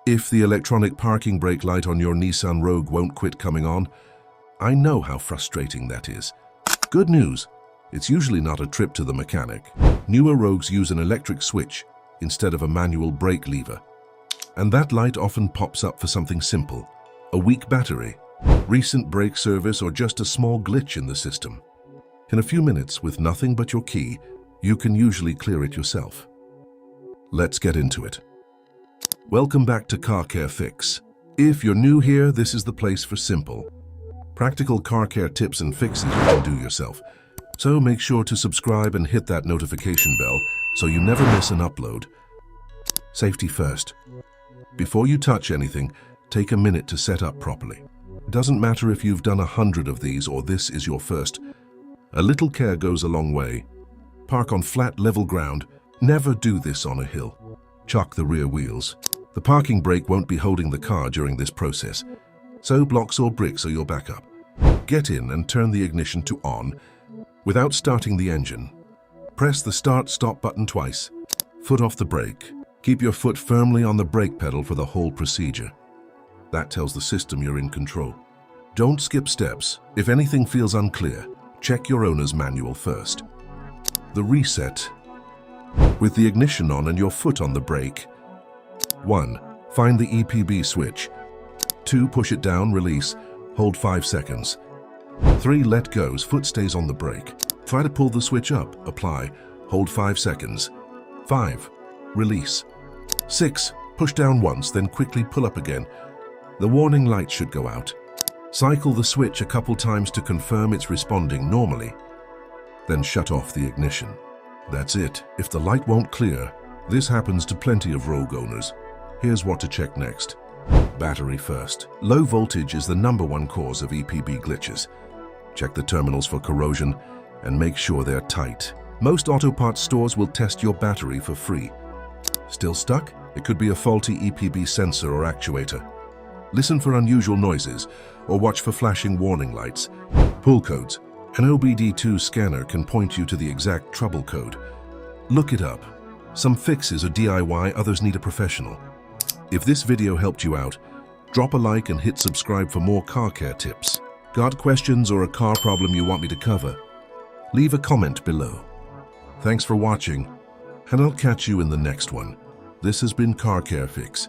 If the electronic parking brake light on your Nissan Rogue won't quit coming on, I know how frustrating that is. Good news, it's usually not a trip to the mechanic. Newer Rogues use an electric switch instead of a manual brake lever. And that light often pops up for something simple: a weak battery, recent brake service, or just a small glitch in the system. In a few minutes, with nothing but your key, you can usually clear it yourself. Let's get into it. Welcome back to Car Care Fix. If you're new here, this is the place for simple, practical car care tips and fixes you can do yourself. So make sure to subscribe and hit that notification bell so you never miss an upload. Safety first. Before you touch anything, take a minute to set up properly. It doesn't matter if you've done 100 of these or this is your first. A little care goes a long way. Park on flat, level ground. Never do this on a hill. Chock the rear wheels. The parking brake won't be holding the car during this process, so blocks or bricks are your backup. Get in and turn the ignition to on without starting the engine. Press the start-stop button twice. Foot off the brake. Keep your foot firmly on the brake pedal for the whole procedure. That tells the system you're in control. Don't skip steps. If anything feels unclear, check your owner's manual first. The reset. With the ignition on and your foot on the brake. 1. Find the EPB switch. 2. Push it down, release, hold 5 seconds. 3. Let go, foot stays on the brake. Try to pull the switch up, apply, hold 5 seconds. 5. Release. 6. Push down once, then quickly pull up again. The warning light should go out. Cycle the switch a couple times to confirm it's responding normally. Then shut off the ignition. That's it. If the light won't clear, this happens to plenty of Rogue owners. Here's what to check next. Battery first. Low voltage is the #1 cause of EPB glitches. Check the terminals for corrosion and make sure they're tight. Most auto parts stores will test your battery for free. Still stuck? It could be a faulty EPB sensor or actuator. Listen for unusual noises or watch for flashing warning lights. Pull codes. An OBD2 scanner can point you to the exact trouble code. Look it up. Some fixes are DIY, others need a professional. If this video helped you out, drop a like and hit subscribe for more car care tips. Got questions or a car problem you want me to cover? Leave a comment below. Thanks for watching, and I'll catch you in the next one. This has been Car Care Fix.